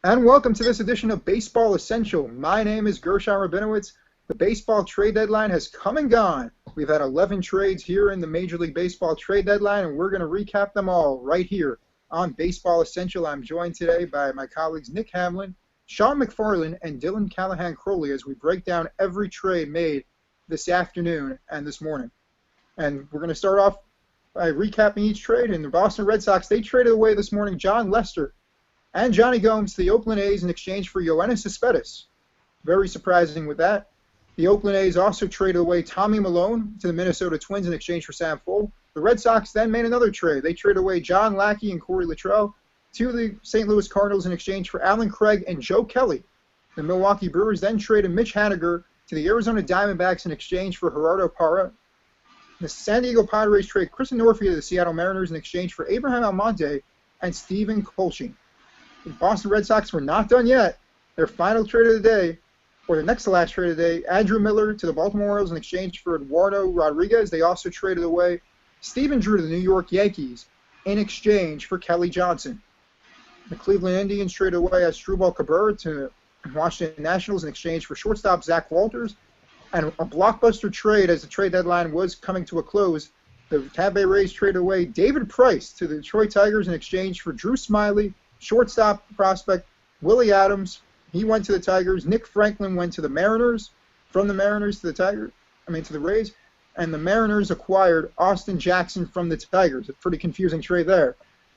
And welcome to this edition of Baseball Essential. My name is Gershon Rabinowitz. The baseball trade deadline has come and gone. We've had 11 trades here in the Major League Baseball trade deadline, and we're going to recap them all right here on Baseball Essential. I'm joined today by my colleagues Nick Hamlin, Sean McFarlane, and Dylan Callahan-Crowley as we break down every trade made this afternoon and this morning. And we're going to start off by recapping each trade. In the Boston Red Sox, they traded away this morning Jon Lester and Johnny Gomes to the Oakland A's in exchange for Yoenis Cespedes. Very surprising with that. The Oakland A's also traded away Tommy Malone to the Minnesota Twins in exchange for Sam Fole. The Red Sox then made another trade. They traded away John Lackey and Corey Luttrell to the St. Louis Cardinals in exchange for Alan Craig and Joe Kelly. The Milwaukee Brewers then traded Mitch Haniger to the Arizona Diamondbacks in exchange for Gerardo Parra. The San Diego Padres traded Chris Northey to the Seattle Mariners in exchange for Abraham Almonte and Stephen Colching. The Boston Red Sox were not done yet. Their final trade of the day, or the next to last trade of the day, Andrew Miller to the Baltimore Orioles in exchange for Eduardo Rodriguez. They also traded away Stephen Drew to the New York Yankees in exchange for Kelly Johnson. The Cleveland Indians traded away Asdrubal Cabrera to Washington Nationals in exchange for shortstop Zach Walters. And a blockbuster trade as the trade deadline was coming to a close. The Tampa Bay Rays traded away David Price to the Detroit Tigers in exchange for Drew Smyly, shortstop prospect Willie Adams. He went to the Tigers. Nick Franklin went to the Mariners. From the Mariners to the Rays. And the Mariners acquired Austin Jackson from the Tigers. A pretty confusing trade there.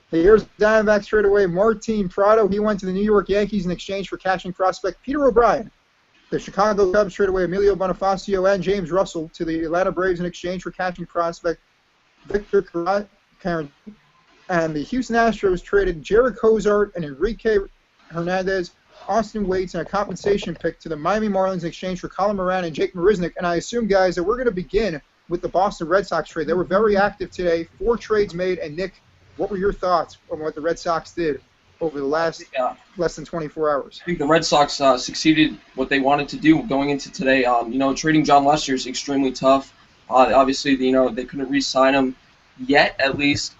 The Arizona Diamondbacks traded away Martin Prado. He went to the New York Yankees in exchange for catching prospect Peter O'Brien. The Chicago Cubs traded away Emilio Bonifacio and James Russell to the Atlanta Braves in exchange for catching prospect Victor Caron. And the Houston Astros traded Jared Cozart and Enrique Hernandez, Austin Waits, and a compensation pick to the Miami Marlins in exchange for Colin Moran and Jake Marisnick. And I assume, guys, that we're going to begin with the Boston Red Sox trade. They were very active today. 4 trades made. And, Nick, what were your thoughts on what the Red Sox did over the last less than 24 hours? I think the Red Sox succeeded what they wanted to do going into today. Trading Jon Lester is extremely tough. Obviously, they couldn't re-sign him yet, at least.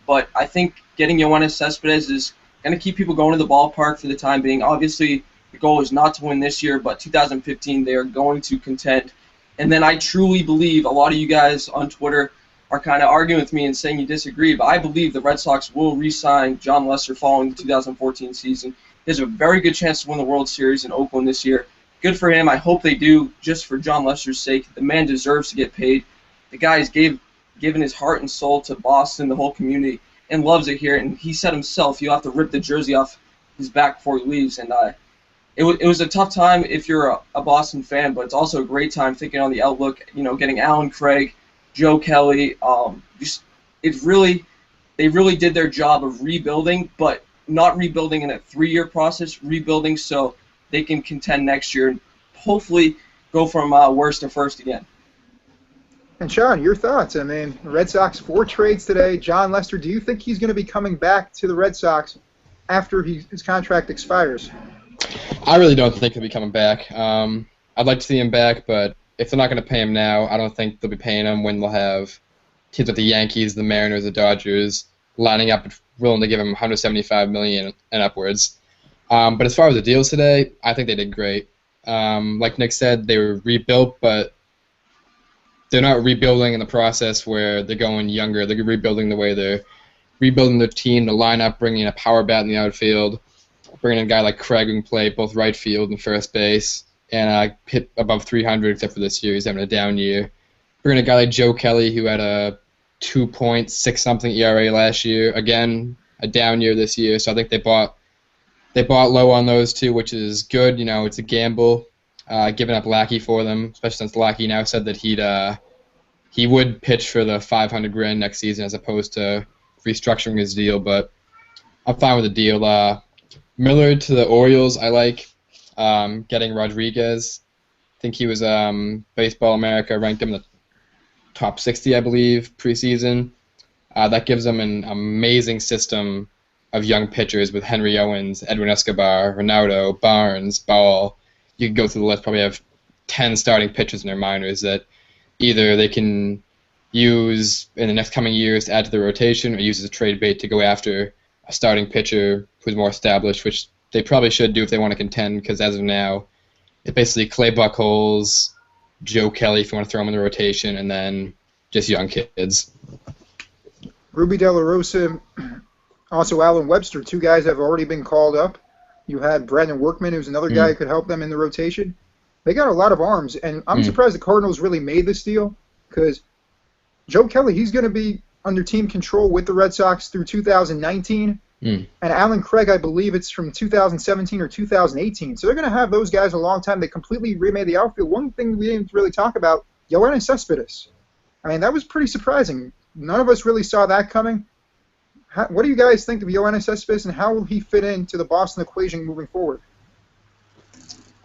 But I think getting Yoenis Cespedes is going to keep people going to the ballpark for the time being. Obviously, the goal is not to win this year, but 2015 they are going to contend. And then I truly believe a lot of you guys on Twitter are kind of arguing with me and saying you disagree, but I believe the Red Sox will re-sign Jon Lester following the 2014 season. He has a very good chance to win the World Series in Oakland this year. Good for him. I hope they do, just for Jon Lester's sake. The man deserves to get paid. The guy has given his heart and soul to Boston, the whole community, and loves it here. And he said himself, you'll have to rip the jersey off his back before he leaves. And it was a tough time if you're a Boston fan, but it's also a great time thinking on the outlook, getting Alan Craig, Joe Kelly. They really did their job of rebuilding, but not rebuilding in a 3-year process, rebuilding so they can contend next year and hopefully go from worst to first again. And Sean, your thoughts? I mean, the Red Sox 4 trades today. Jon Lester, do you think he's going to be coming back to the Red Sox after his contract expires? I really don't think he'll be coming back. I'd like to see him back, but if they're not going to pay him now, I don't think they'll be paying him when they'll have teams like the Yankees, the Mariners, the Dodgers lining up willing to give him $175 million and upwards. But as far as the deals today, I think they did great. Like Nick said, they were rebuilt, but they're not rebuilding in the process where they're going younger. They're rebuilding the way they're rebuilding their team, the lineup, bringing in a power bat in the outfield, bringing in a guy like Craig who can play both right field and first base, and hit above 300 except for this year. He's having a down year. Bringing in a guy like Joe Kelly who had a 2.6-something ERA last year. Again, a down year this year. So I think they bought low on those two, which is good. It's a gamble. Giving up Lackey for them, especially since Lackey now said that he would pitch for the $500,000 next season as opposed to restructuring his deal. But I'm fine with the deal. Miller to the Orioles, I like. Getting Rodriguez. I think he was Baseball America ranked him in the top 60, I believe, preseason. That gives them an amazing system of young pitchers with Henry Owens, Edwin Escobar, Ronaldo, Barnes, Ball. You can go through the list, probably have 10 starting pitchers in their minors that either they can use in the next coming years to add to the rotation or use as a trade bait to go after a starting pitcher who's more established, which they probably should do if they want to contend, because as of now, it's basically Clay Buchholz, Joe Kelly if you want to throw him in the rotation, and then just young kids. Ruby De La Rosa, also Alan Webster, two guys have already been called up. You had Brandon Workman, who's another guy who could help them in the rotation. They got a lot of arms, and I'm surprised the Cardinals really made this deal, because Joe Kelly, he's going to be under team control with the Red Sox through 2019. And Alan Craig, I believe it's from 2017 or 2018. So they're going to have those guys a long time. They completely remade the outfield. One thing we didn't really talk about, Yoenis Cespedes. I mean, that was pretty surprising. None of us really saw that coming. What do you guys think of Yoenis Cespedes, and how will he fit into the Boston equation moving forward?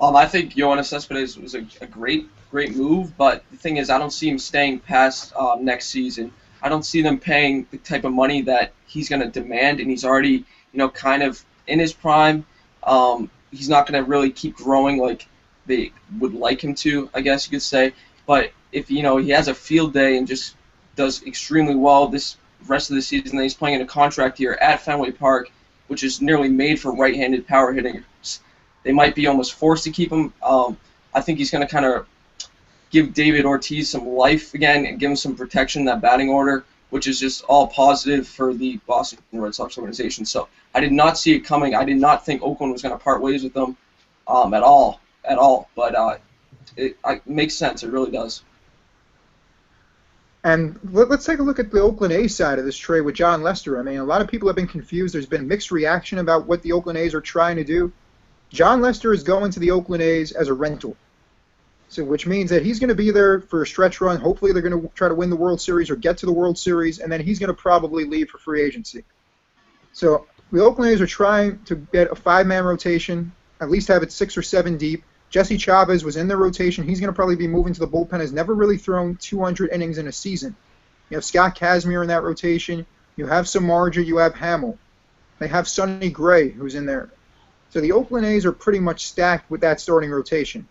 I think Yoenis Cespedes was a great move, but the thing is, I don't see him staying past next season. I don't see them paying the type of money that he's going to demand, and he's already, kind of in his prime. He's not going to really keep growing like they would like him to, I guess you could say. But if, he has a field day and just does extremely well this rest of the season, then he's playing in a contract here at Fenway Park, which is nearly made for right-handed power hitting. They might be almost forced to keep him. I think he's going to kind of give David Ortiz some life again and give him some protection in that batting order, which is just all positive for the Boston Red Sox organization. So I did not see it coming. I did not think Oakland was going to part ways with them at all. But it makes sense. It really does. And let's take a look at the Oakland A's side of this trade with John Lester. I mean, a lot of people have been confused. There's been mixed reaction about what the Oakland A's are trying to do. John Lester is going to the Oakland A's as a rental. So, which means that he's going to be there for a stretch run. Hopefully they're going to try to win the World Series or get to the World Series, and then he's going to probably leave for free agency. So the Oakland A's are trying to get a five-man rotation, at least have it 6 or 7 deep. Jesse Chavez was in their rotation. He's going to probably be moving to the bullpen. Has never really thrown 200 innings in a season. You have Scott Kazmir in that rotation. You have Samardzija. You have Hamill. They have Sonny Gray, who's in there. So the Oakland A's are pretty much stacked with that starting rotation.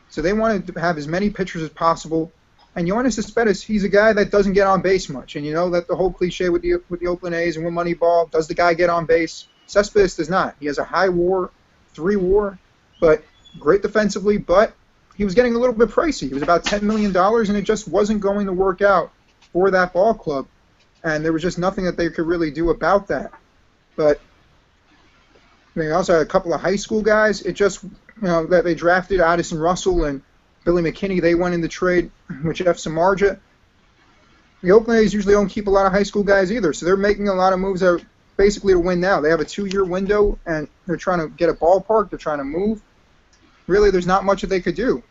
So they wanted to have as many pitchers as possible. And Yoenis Cespedes, he's a guy that doesn't get on base much. And you know that the whole cliche with the Oakland A's and with Moneyball, does the guy get on base? Cespedes does not. He has a high WAR, 3 WAR, but great defensively. But he was getting a little bit pricey. He was about $10 million, and it just wasn't going to work out for that ball club. And there was just nothing that they could really do about that. But they also had a couple of high school guys. It just, that they drafted Addison Russell and Billy McKinney. They went in the trade with Jeff Samardzija. The Oakland A's usually don't keep a lot of high school guys either, so they're making a lot of moves that are basically to win now. They have a 2-year window, and they're trying to get a ballpark. They're trying to move. Really, there's not much that they could do.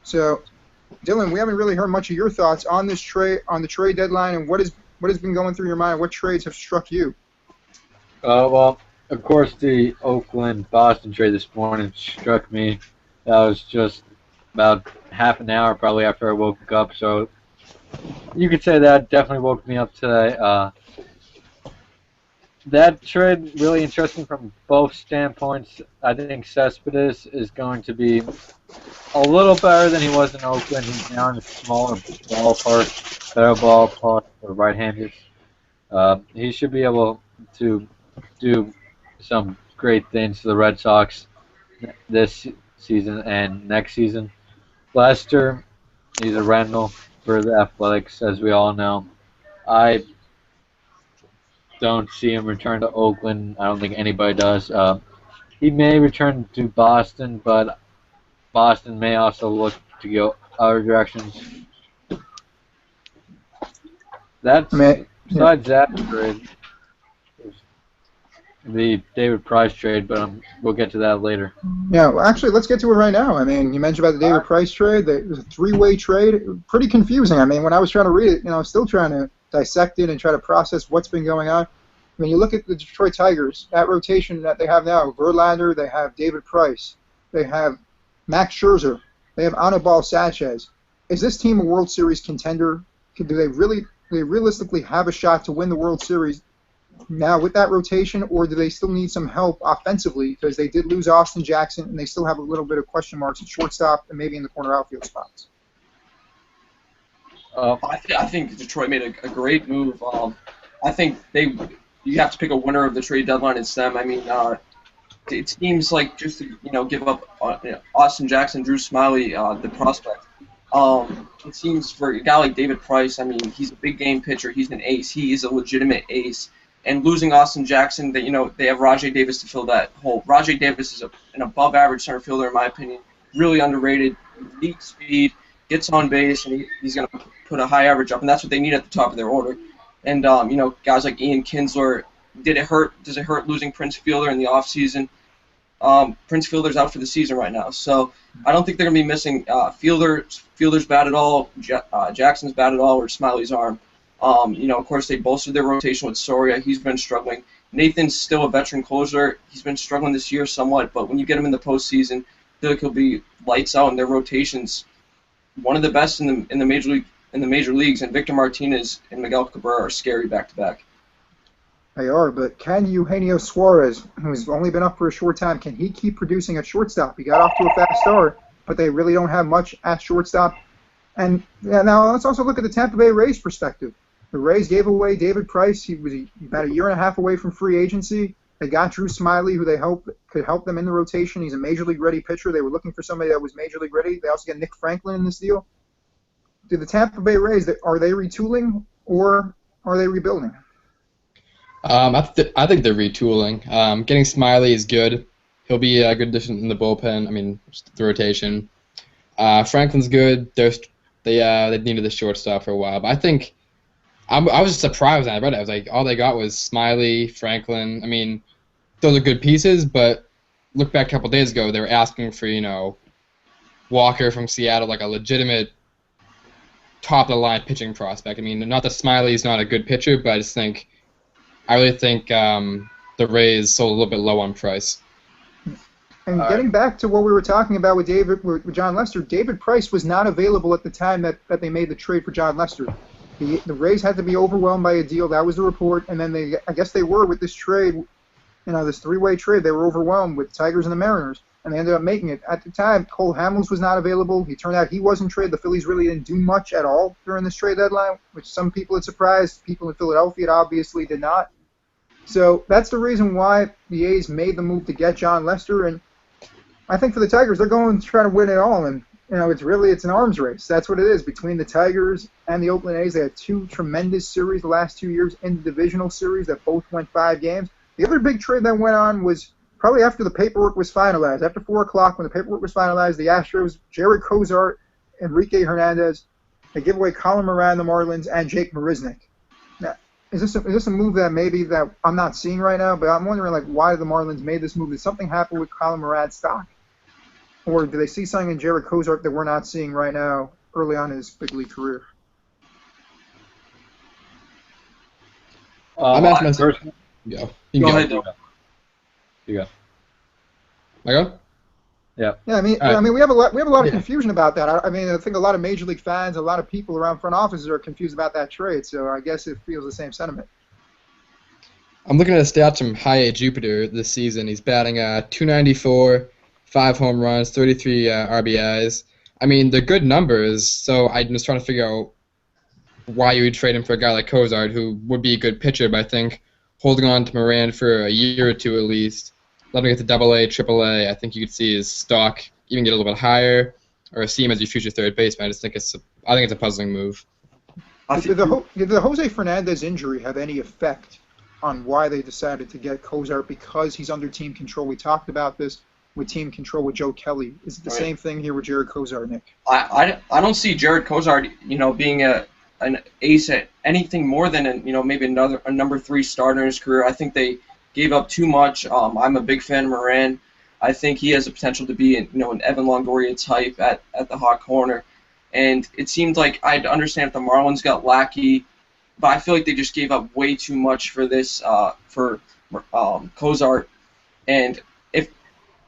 So, Dylan, we haven't really heard much of your thoughts on this trade, on the trade deadline, and what has been going through your mind. What trades have struck you? Well, of course, the Oakland-Boston trade this morning struck me. That was just about half an hour probably after I woke up, so you could say that definitely woke me up today. That trade really interesting from both standpoints. I think Cespedes is going to be a little better than he was in Oakland. He's now in a smaller ballpark, better ballpark for right-handers. He should be able to do some great things to the Red Sox this season and next season. Lester, he's a rental for the Athletics, as we all know. I don't see him return to Oakland. I don't think anybody does. He may return to Boston, but Boston may also look to go other directions. Besides that trade, the David Price trade, but we'll get to that later. Yeah, well, actually, let's get to it right now. I mean, you mentioned about the David Price trade. It was a 3-way trade. Pretty confusing. I mean, when I was trying to read it, I was still trying to dissect it and try to process what's been going on. I mean, you look at the Detroit Tigers, that rotation that they have now, Verlander, they have David Price, they have Max Scherzer, they have Anibal Sanchez. Is this team a World Series contender? Do they realistically have a shot to win the World Series now with that rotation, or do they still need some help offensively because they did lose Austin Jackson and they still have a little bit of question marks at shortstop and maybe in the corner outfield spots? I think Detroit made a great move. I think you have to pick a winner of the trade deadline. It's them. I mean, it seems like just to give up Austin Jackson, Drew Smiley, the prospect. It seems for a guy like David Price, I mean, he's a big game pitcher. He's an ace. He is a legitimate ace. And losing Austin Jackson, they have Rajay Davis to fill that hole. Rajay Davis is an above-average center fielder, in my opinion. Really underrated, elite speed, gets on base, and he's going to put a high average up, and that's what they need at the top of their order. And guys like Ian Kinsler, does it hurt losing Prince Fielder in the offseason? Prince Fielder's out for the season right now, so I don't think they're going to be missing Fielder's bad at all, Jackson's bad at all, or Smiley's arm. Of course, they bolstered their rotation with Soria. He's been struggling. Nathan's still a veteran closer. He's been struggling this year somewhat, but when you get him in the postseason, I feel like he'll be lights out in their rotations. One of the best in the major leagues, and Victor Martinez and Miguel Cabrera are scary back to back. They are, but can Eugenio Suarez, who's only been up for a short time, can he keep producing at shortstop? He got off to a fast start, but they really don't have much at shortstop. And now let's also look at the Tampa Bay Rays perspective. The Rays gave away David Price. He was about a year and a half away from free agency. They got Drew Smiley, who they hope could help them in the rotation. He's a major league ready pitcher. They were looking for somebody that was major league ready. They also get Nick Franklin in this deal. Do the Tampa Bay Rays, are they retooling or are they rebuilding? I think they're retooling. Getting Smiley is good. He'll be a good addition in the bullpen. I mean, the rotation. Franklin's good. They needed the shortstop for a while, but I think I was surprised when I read it. I was like, all they got was Smiley, Franklin. I mean, those are good pieces, but look back a couple days ago, they were asking for Walker from Seattle, like a legitimate top of the line pitching prospect. I mean, not that Smiley's not a good pitcher, but I really think the Rays sold a little bit low on price. And getting back to what we were talking about with John Lester, David Price was not available at the time that they made the trade for John Lester. The Rays had to be overwhelmed by a deal. That was the report. And then I guess they were with this trade, this three-way trade. They were overwhelmed with the Tigers and the Mariners, and they ended up making it. At the time, Cole Hamels was not available. He turned out he wasn't traded. The Phillies really didn't do much at all during this trade deadline, which some people had surprised. People in Philadelphia obviously did not. So that's the reason why the A's made the move to get John Lester. And I think for the Tigers, they're going to try to win it all. And, it's an arms race. That's what it is. Between the Tigers and the Oakland A's, they had two tremendous series the last 2 years in the divisional series that both went 5 games. The other big trade that went on was probably after the paperwork was finalized. After 4 o'clock, when the paperwork was finalized, the Astros, Jared Cozart, Enrique Hernandez, they give away Colin Moran, the Marlins, and Jake Marisnick. Now, is this a move that I'm not seeing right now? But I'm wondering, why the Marlins made this move. Did something happen with Colin Moran's stock? Or do they see something in Jared Cozart that we're not seeing right now early on in his big league career? I'm asking myself. Go. You Go can ahead, go. Bill. You go. I go? Yeah. Yeah, we have a lot of confusion about that. I think a lot of Major League fans, a lot of people around front offices are confused about that trade. So I guess it feels the same sentiment. I'm looking at the stats from High A Jupiter this season. He's batting .294, 5 home runs, 33 RBIs. I mean, they're good numbers. So I'm just trying to figure out why you would trade him for a guy like Cozart, who would be a good pitcher. But I think holding on to Moran for a year or two at least, letting him get to AA, AAA, I think you could see his stock even get a little bit higher, or see him as your future third baseman. I think it's a puzzling move. Did the Jose Fernandez injury have any effect on why they decided to get Cozart because he's under team control? We talked about this with team control with Joe Kelly. Is it the same thing here with Jared Cozart, Nick? I don't see Jared Cozart, being an ace at anything more than maybe a number 3 starter in his career. I think they gave up too much. I'm a big fan of Moran. I think he has the potential to be an Evan Longoria type at the hot corner. And it seemed like I'd understand if the Marlins got Lackey, but I feel like they just gave up way too much for this for Cozart. And if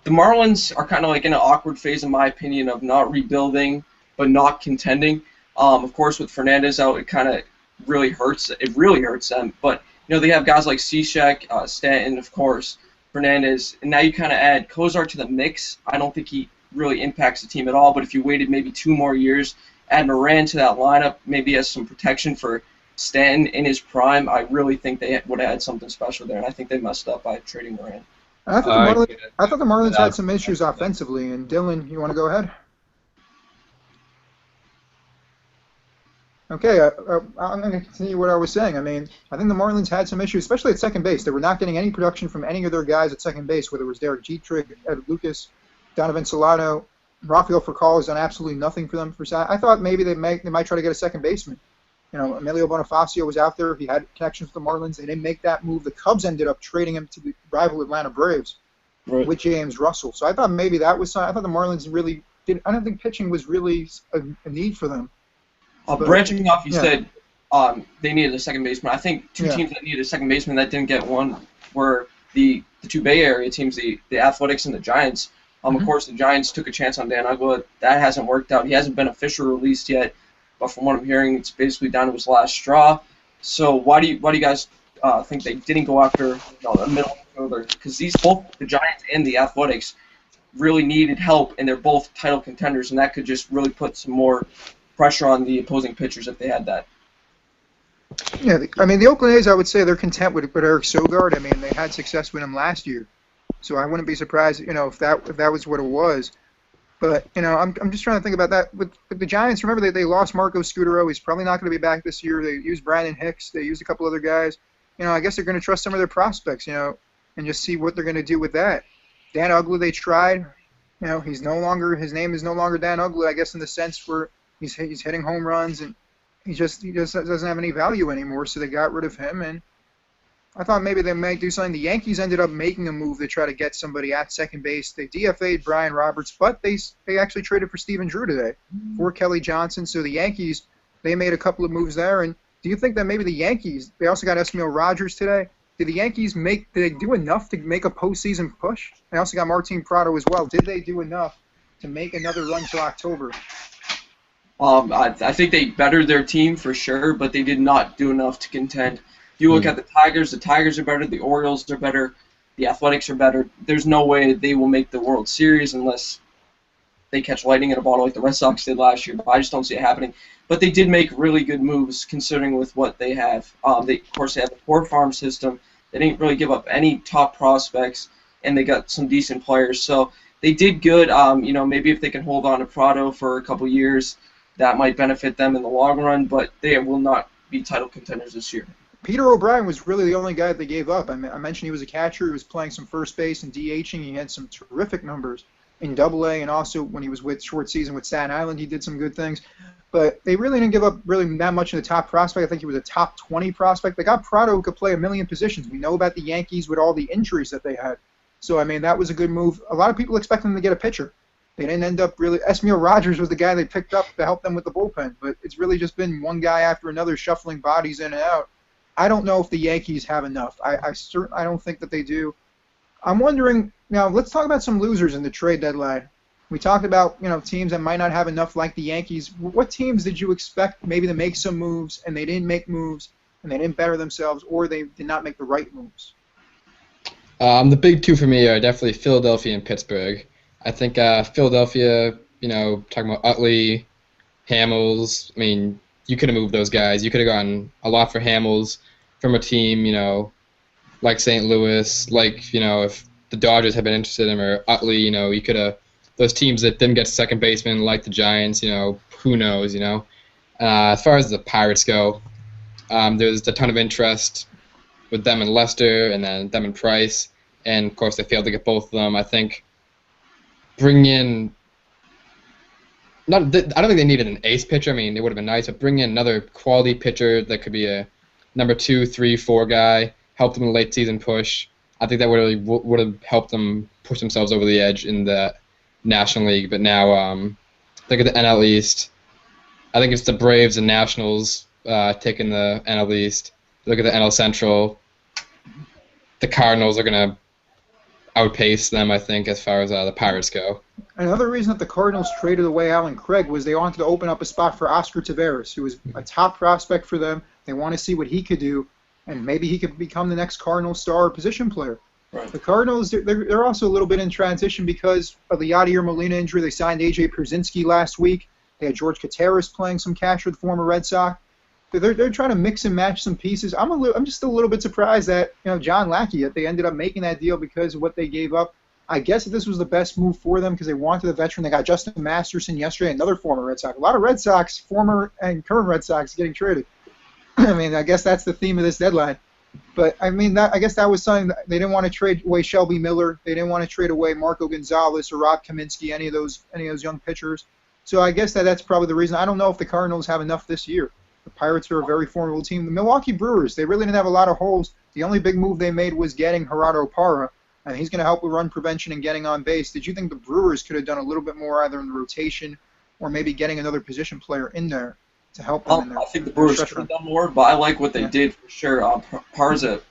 the Marlins are kind of like in an awkward phase, in my opinion, of not rebuilding but not contending. Of course, with Fernandez out, it kind of really hurts. It really hurts them. But they have guys like Cishek, Stanton, of course, Fernandez, and now you kind of add Cozart to the mix. I don't think he really impacts the team at all. But if you waited maybe 2 more years, add Moran to that lineup, maybe as some protection for Stanton in his prime, I really think they would have had something special there, and I think they messed up by trading Moran. And I thought the Marlins had some issues without- offensively. And Dylan, you want to go ahead? Okay, I'm going to continue what I was saying. I mean, I think the Marlins had some issues, especially at second base. They were not getting any production from any of their guys at second base, whether it was Derek Jeter, Ed Lucas, Donovan Solano. Rafael Furcal has done absolutely nothing for them. I thought maybe they might try to get a second baseman. You know, Emilio Bonifacio was out there. He had connections with the Marlins. They didn't make that move. The Cubs ended up trading him to the rival Atlanta Braves with James Russell. So I thought maybe that was something. I thought the Marlins really didn't. I don't think pitching was really a need for them. Branching off, you said they needed a second baseman. I think two teams that needed a second baseman that didn't get one were the two Bay Area teams, the Athletics and the Giants. Of course, the Giants took a chance on Dan Uggla. That hasn't worked out. He hasn't been officially released yet, but from what I'm hearing, it's basically down to his last straw. So why do you guys think they didn't go after a middle infielder? Because both the Giants and the Athletics really needed help, and they're both title contenders, and that could just really put some more pressure on the opposing pitchers if they had that. Yeah, I mean, the Oakland A's, I would say they're content with Eric Sogard. I mean, they had success with him last year. So I wouldn't be surprised, if that was what it was. But, I'm just trying to think about that. With the Giants, remember they lost Marco Scutaro. He's probably not going to be back this year. They used Brandon Hicks. They used a couple other guys. I guess they're going to trust some of their prospects, and just see what they're going to do with that. Dan Uggla, they tried. His name is no longer Dan Uggla, I guess, in the sense where he's hitting home runs, and he just doesn't have any value anymore, so they got rid of him. And I thought maybe they might do something. The Yankees ended up making a move to try to get somebody at second base. They DFA'd Brian Roberts, but they actually traded for Stephen Drew today for Kelly Johnson. So the Yankees, they made a couple of moves there. And do you think that maybe the Yankees, they also got Esmail Rogers today, did the Yankees did they do enough to make a postseason push? They also got Martin Prado as well. Did they do enough to make another run till October? I think they bettered their team for sure, but they did not do enough to contend. If you look at the Tigers are better, the Orioles are better, the Athletics are better. There's no way they will make the World Series unless they catch lightning in a bottle like the Red Sox did last year. But I just don't see it happening. But they did make really good moves considering with what they have. They have a poor farm system. They didn't really give up any top prospects, and they got some decent players. So they did good. Maybe if they can hold on to Prado for a couple years, that might benefit them in the long run. But they will not be title contenders this year. Peter O'Brien was really the only guy that they gave up. I mentioned he was a catcher. He was playing some first base and DHing. He had some terrific numbers in Double-A, and also when he was with short season with Staten Island, he did some good things. But they really didn't give up really that much in the top prospect. I think he was a top 20 prospect. They got Prado, who could play a million positions. We know about the Yankees with all the injuries that they had. So, that was a good move. A lot of people expect them to get a pitcher. They didn't end up really. Esmail Rogers was the guy they picked up to help them with the bullpen. But it's really just been one guy after another shuffling bodies in and out. I don't know if the Yankees have enough. I don't think that they do. I'm wondering, now let's talk about some losers in the trade deadline. We talked about, teams that might not have enough like the Yankees. What teams did you expect maybe to make some moves and they didn't make moves and they didn't better themselves, or they did not make the right moves? The big two for me are definitely Philadelphia and Pittsburgh. I think Philadelphia, talking about Utley, Hamels, you could have moved those guys. You could have gotten a lot for Hamels from a team, like St. Louis, if the Dodgers had been interested in him, or Utley, you could have, those teams that didn't get second baseman like the Giants, who knows, As far as the Pirates go, there's a ton of interest with them and Lester, and then them and Price, and of course they failed to get both of them. I think bringing in, I don't think they needed an ace pitcher. It would have been nice, but bring in another quality pitcher that could be a number 2, 3, 4 guy, help them in the late season push. I think that would have helped them push themselves over the edge in the National League. But now, look at the NL East. I think it's the Braves and Nationals taking the NL East. Look at the NL Central. The Cardinals are going to outpace them, I think, as far as the Pirates go. Another reason that the Cardinals traded away Alan Craig was they wanted to open up a spot for Oscar Taveras, who was a top prospect for them. They want to see what he could do, and maybe he could become the next Cardinal star position player. Right. The Cardinals, they're also a little bit in transition because of the Yadier Molina injury. They signed A.J. Pierzynski last week. They had George Coteras playing some catch with the former Red Sox. they're trying to mix and match some pieces. I'm just a little bit surprised that John Lackey that they ended up making that deal because of what they gave up. I guess that this was the best move for them because they wanted a veteran. They got Justin Masterson yesterday, another former Red Sox. A lot of Red Sox, former and current Red Sox, getting traded. I mean, I guess that's the theme of this deadline. But I mean, I guess that was something that they didn't want to trade away Shelby Miller. They didn't want to trade away Marco Gonzalez or Rob Kaminsky, any of those young pitchers. So I guess that's probably the reason. I don't know if the Cardinals have enough this year. The Pirates are a very formidable team. The Milwaukee Brewers, they really didn't have a lot of holes. The only big move they made was getting Gerardo Parra, and he's going to help with run prevention and getting on base. Did you think the Brewers could have done a little bit more either in the rotation or maybe getting another position player in there to help them in there? I think the Brewers could have done more, but I like what they did for sure. Parra's a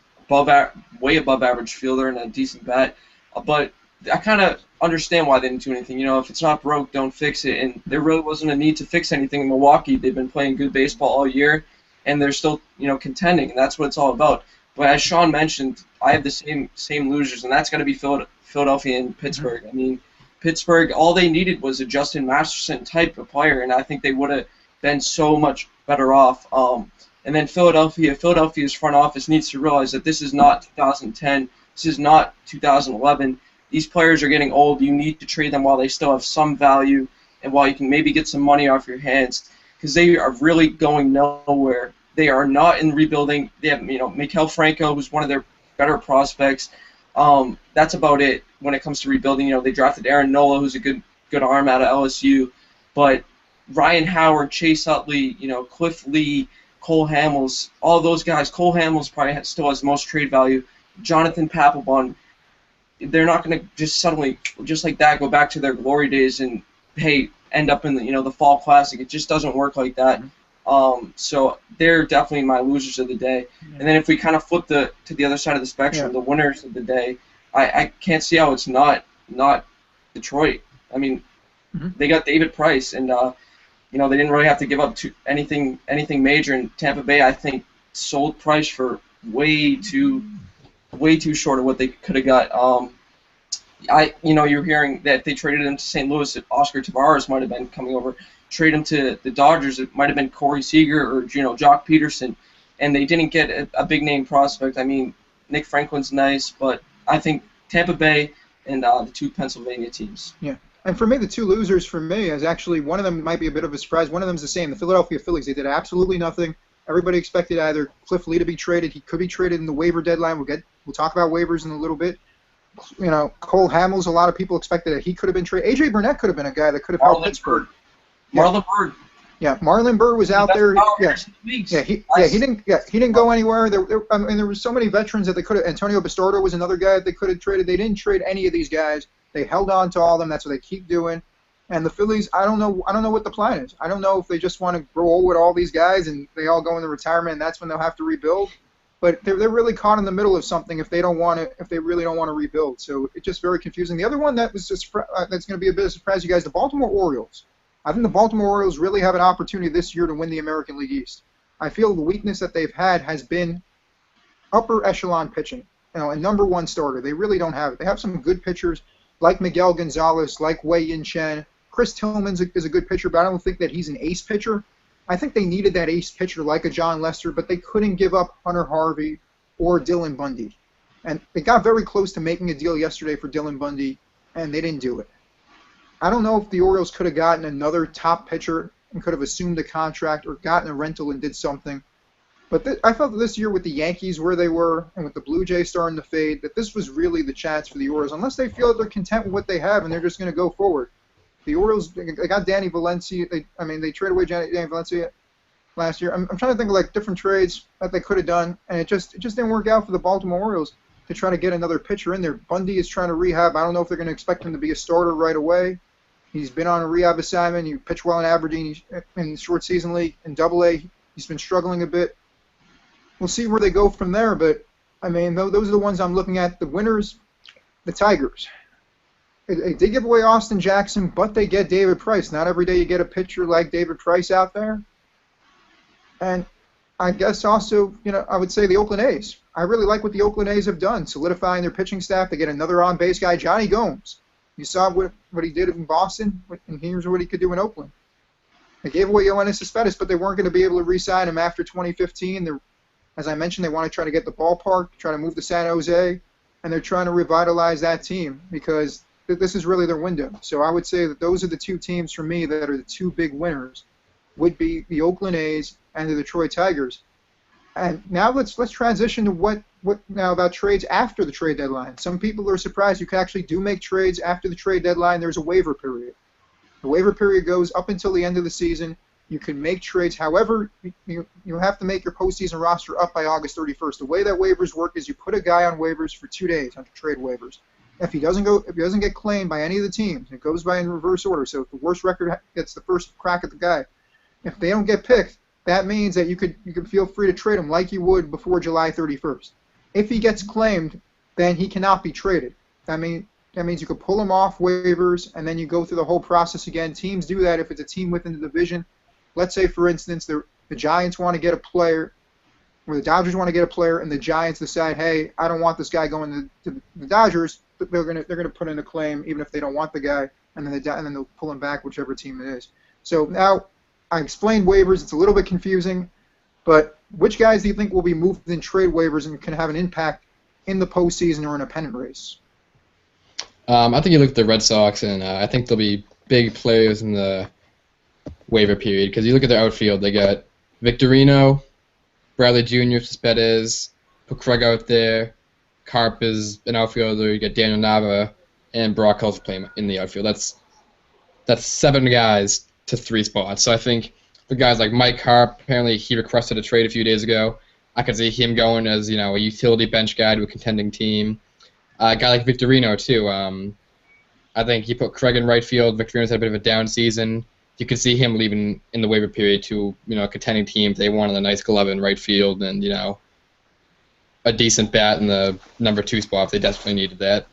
way above average fielder and a decent bat, but I kind of understand why they didn't do anything. If it's not broke, don't fix it. And there really wasn't a need to fix anything in Milwaukee. They've been playing good baseball all year, and they're still, contending, and that's what it's all about. But as Sean mentioned, I have the same losers, and that's going to be Philadelphia and Pittsburgh. Mm-hmm. I mean, Pittsburgh, all they needed was a Justin Masterson type of player, and I think they would have been so much better off. And then Philadelphia's front office needs to realize that this is not 2010. This is not 2011. These players are getting old. You need to trade them while they still have some value and while you can maybe get some money off your hands because they are really going nowhere. They are not in rebuilding. They have, Maikel Franco, who's one of their better prospects. That's about it when it comes to rebuilding. They drafted Aaron Nola, who's a good arm out of LSU. But Ryan Howard, Chase Utley, Cliff Lee, Cole Hamels, all those guys. Cole Hamels probably still has the most trade value. Jonathan Papelbon. They're not going to just suddenly, just like that, go back to their glory days and, hey, end up in the Fall Classic. It just doesn't work like that. So they're definitely my losers of the day. And then if we kind of flip to the other side of the spectrum, the winners of the day, I can't see how it's not Detroit. I mean, they got David Price, and they didn't really have to give up to anything major. In Tampa Bay, I think, sold Price for way too short of what they could have got. You're hearing that they traded him to St. Louis, that Oscar Tavares might have been coming over. Trade him to the Dodgers, it might have been Corey Seager or Jock Peterson, and they didn't get a big name prospect. I mean, Nick Franklin's nice, but I think Tampa Bay and the two Pennsylvania teams. Yeah. And for me, the two losers for me is actually one of them might be a bit of a surprise. One of them is the same. The Philadelphia Phillies, they did absolutely nothing. Everybody expected either Cliff Lee to be traded. He could be traded in the waiver deadline. We'll talk about waivers in a little bit. Cole Hamels, a lot of people expected that he could have been traded. A.J. Burnett could have been a guy that could have helped Pittsburgh. Marlon Byrd. Yeah, Marlon Byrd was out there. He didn't go anywhere. There were so many veterans that they could have. Antonio Bastardo was another guy that they could have traded. They didn't trade any of these guys. They held on to all of them. That's what they keep doing. And the Phillies, I don't know what the plan is. I don't know if they just want to grow old with all these guys and they all go into retirement and that's when they'll have to rebuild. But they're really caught in the middle of something if they really don't want to rebuild. So it's just very confusing. The other one that was just that's going to be a bit of a surprise to you guys, the Baltimore Orioles. I think the Baltimore Orioles really have an opportunity this year to win the American League East. I feel the weakness that they've had has been upper echelon pitching. A number one starter. They really don't have it. They have some good pitchers like Miguel Gonzalez, like Wei Yin Chen. Chris Tillman is a good pitcher, but I don't think that he's an ace pitcher. I think they needed that ace pitcher like a John Lester, but they couldn't give up Hunter Harvey or Dylan Bundy. And they got very close to making a deal yesterday for Dylan Bundy, and they didn't do it. I don't know if the Orioles could have gotten another top pitcher and could have assumed a contract or gotten a rental and did something. But I felt that this year with the Yankees where they were and with the Blue Jays starting to fade, that this was really the chance for the Orioles, unless they feel that they're content with what they have and they're just going to go forward. The Orioles, they got Danny Valencia. They traded away Danny Valencia last year. I'm trying to think of different trades that they could have done, and it just didn't work out for the Baltimore Orioles to try to get another pitcher in there. Bundy is trying to rehab. I don't know if they're going to expect him to be a starter right away. He's been on a rehab assignment. He pitched well in Aberdeen in the short season league. In AA, he's been struggling a bit. We'll see where they go from there, but, those are the ones I'm looking at. The winners, the Tigers. They did give away Austin Jackson, but they get David Price. Not every day you get a pitcher like David Price out there. And I guess also, I would say the Oakland A's. I really like what the Oakland A's have done, solidifying their pitching staff. They get another on-base guy, Johnny Gomes. You saw what he did in Boston, and here's what he could do in Oakland. They gave away Yoenis Cespedes, but they weren't going to be able to re-sign him after 2015. As I mentioned, they want to try to get the ballpark, try to move to San Jose, and they're trying to revitalize that team because this is really their window. So I would say that those are the two teams for me that are the two big winners, would be the Oakland A's and the Detroit Tigers. And now let's transition to what now about trades after the trade deadline. Some people are surprised you can actually do make trades after the trade deadline. There's a waiver period. The waiver period goes up until the end of the season. You can make trades. However, you have to make your postseason roster up by August 31st. The way that waivers work is you put a guy on waivers for 2 days on trade waivers. If he doesn't get claimed by any of the teams, it goes by in reverse order. So if the worst record gets the first crack at the guy, if they don't get picked, that means that you could feel free to trade him like you would before July 31st. If he gets claimed, then he cannot be traded. That means you could pull him off waivers, and then you go through the whole process again. Teams do that if it's a team within the division. Let's say, for instance, the Giants want to get a player, or the Dodgers want to get a player, and the Giants decide, hey, I don't want this guy going to the Dodgers. But they're gonna put in a claim even if they don't want the guy, and then they'll pull him back, whichever team it is. So now I explained waivers. It's a little bit confusing, but which guys do you think will be moved in trade waivers and can have an impact in the postseason or in a pennant race? I think you look at the Red Sox, and I think there'll be big players in the waiver period because you look at their outfield. They got Victorino, Bradley Jr., Cespedes, put Craig out there. Carp is an outfielder. You got Daniel Nava and Brock Hells playing in the outfield. That's 7 guys to 3 spots. So I think the guys like Mike Carp, apparently he requested a trade a few days ago. I could see him going as a utility bench guy to a contending team. A guy like Victorino too. I think you put Craig in right field. Victorino's had a bit of a down season. You could see him leaving in the waiver period to a contending team if they wanted a nice glove in right field and a decent bat in the number 2 spot if they desperately needed that.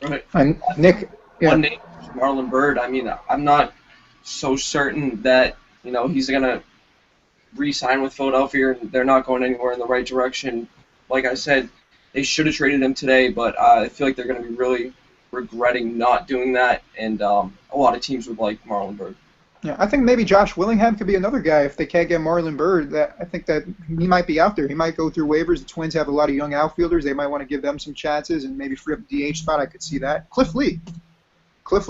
Right. And Nick, yeah. One name, Marlon Byrd. I mean, I'm not so certain that he's gonna re-sign with Philadelphia, and they're not going anywhere in the right direction. Like I said, they should have traded him today, but I feel like they're going to be really regretting not doing that, and a lot of teams would like Marlon Byrd. Yeah, I think maybe Josh Willingham could be another guy if they can't get Marlon Byrd. I think that he might be out there. He might go through waivers. The Twins have a lot of young outfielders. They might want to give them some chances and maybe free up the DH spot. I could see that. Cliff Lee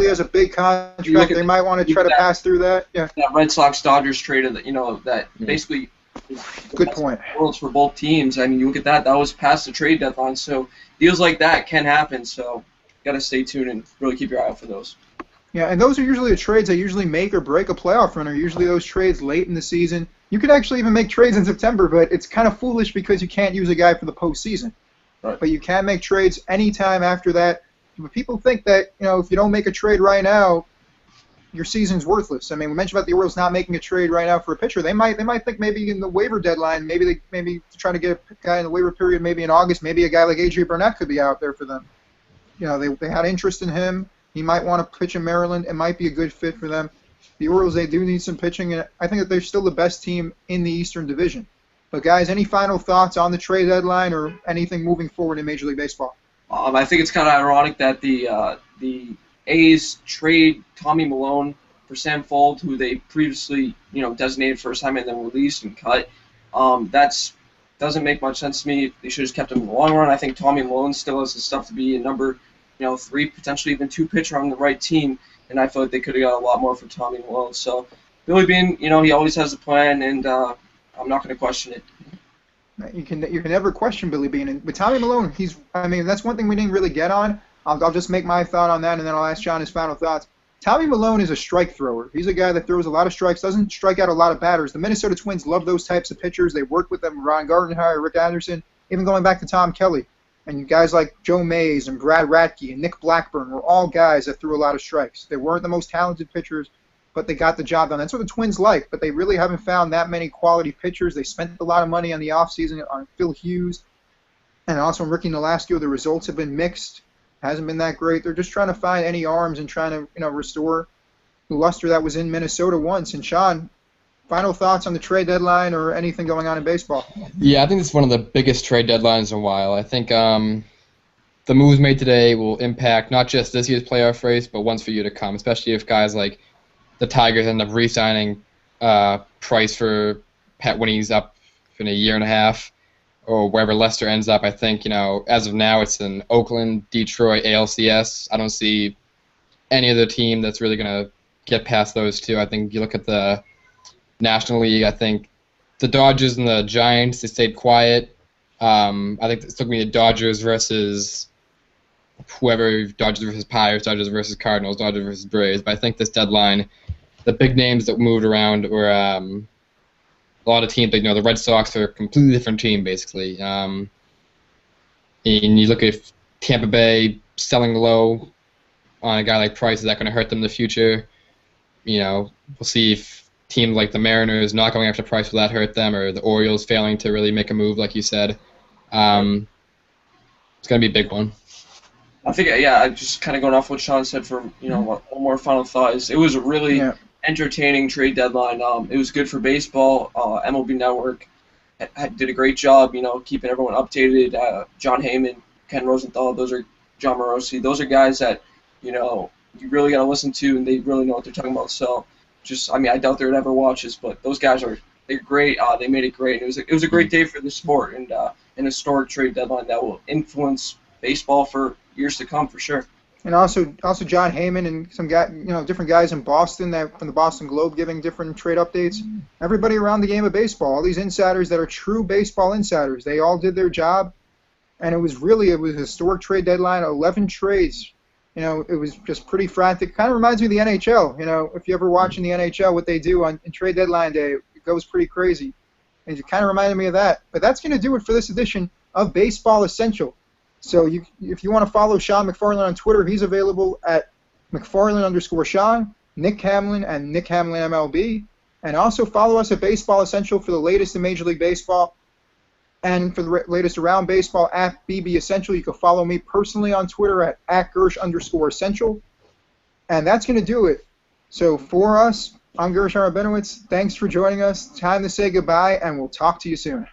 has a big contract. They might want to try to pass through that. Yeah. That Red Sox-Dodgers trade that basically good point. Worlds for both teams. I mean, you look at that. That was past the trade deadline. So deals like that can happen. So got to stay tuned and really keep your eye out for those. Yeah, and those are usually the trades that usually make or break a playoff run, are usually those trades late in the season. You could actually even make trades in September, but it's kind of foolish because you can't use a guy for the postseason. Right. But you can make trades anytime after that. But people think that, if you don't make a trade right now, your season's worthless. I mean, we mentioned about the Orioles not making a trade right now for a pitcher. They might think maybe in the waiver deadline, maybe try to get a guy in the waiver period, maybe in August, maybe a guy like A.J. Burnett could be out there for them. They had interest in him. He might want to pitch in Maryland. It might be a good fit for them. The Orioles, they do need some pitching, and I think that they're still the best team in the Eastern Division. But, guys, any final thoughts on the trade deadline or anything moving forward in Major League Baseball? I think it's kind of ironic that the A's trade Tommy Milone for Sam Fold, who they previously designated first time and then released and cut. That's doesn't make much sense to me. They should have just kept him in the long run. I think Tommy Milone still has the stuff to be a number 3, potentially even 2 pitcher on the right team, and I feel like they could have got a lot more for Tommy Milone. So Billy Beane, he always has a plan, and I'm not going to question it. You can never question Billy Beane. And with Tommy Milone, that's one thing we didn't really get on. I'll just make my thought on that, and then I'll ask John his final thoughts. Tommy Milone is a strike thrower. He's a guy that throws a lot of strikes, doesn't strike out a lot of batters. The Minnesota Twins love those types of pitchers. They work with them, Ron Gardenhire, Rick Anderson, even going back to Tom Kelly. And guys like Joe Mays and Brad Radke and Nick Blackburn were all guys that threw a lot of strikes. They weren't the most talented pitchers, but they got the job done. That's what the Twins like, but they really haven't found that many quality pitchers. They spent a lot of money on the offseason on Phil Hughes and also on Ricky Nolasco. The results have been mixed. Hasn't been that great. They're just trying to find any arms and trying to restore the luster that was in Minnesota once. And Sean, final thoughts on the trade deadline or anything going on in baseball? Yeah, I think it's one of the biggest trade deadlines in a while. I think the moves made today will impact not just this year's playoff race, but ones for year to come, especially if guys like the Tigers end up re-signing Price for Pat when he's up in a year and a half, or wherever Lester ends up. I think, as of now, it's in Oakland, Detroit, ALCS. I don't see any other team that's really going to get past those two. I think you look at the National League, I think the Dodgers and the Giants, they stayed quiet. I think it's looking at Dodgers versus whoever, Dodgers versus Pirates, Dodgers versus Cardinals, Dodgers versus Braves. But I think this deadline, the big names that moved around were a lot of teams. The Red Sox are a completely different team, basically. And you look at Tampa Bay selling low on a guy like Price. Is that going to hurt them in the future? We'll see if teams like the Mariners not going after Price, will that hurt them, or the Orioles failing to really make a move, like you said. It's going to be a big one. I think, yeah, just kind of going off what Sean said for, one more final thought is it was a really entertaining trade deadline. It was good for baseball. MLB Network did a great job, keeping everyone updated. John Heyman, Ken Rosenthal, John Morosi, those are guys that, you really got to listen to, and they really know what they're talking about. So, I doubt they would ever watch this, but those guys they're great. They made it great. It was a great day for the sport, and an historic trade deadline that will influence baseball for years to come, for sure. And also John Heyman and some guy, different guys in Boston from the Boston Globe giving different trade updates. Everybody around the game of baseball, all these insiders that are true baseball insiders, they all did their job, and it was a historic trade deadline, 11 trades. It was just pretty frantic. Kind of reminds me of the NHL. If you ever watch in the NHL what they do on trade deadline day, it goes pretty crazy. And it kind of reminded me of that. But that's going to do it for this edition of Baseball Essential. So if you want to follow Sean McFarland on Twitter, he's available at McFarland_Sean, Nick Hamlin, and Nick Hamlin MLB. And also follow us at Baseball Essential for the latest in Major League Baseball. And for the latest around baseball, at BB Essential. You can follow me personally on Twitter at @Gersh_Essential. And that's going to do it. So for us, I'm Gershon Rabinowitz. Thanks for joining us. Time to say goodbye, and we'll talk to you soon.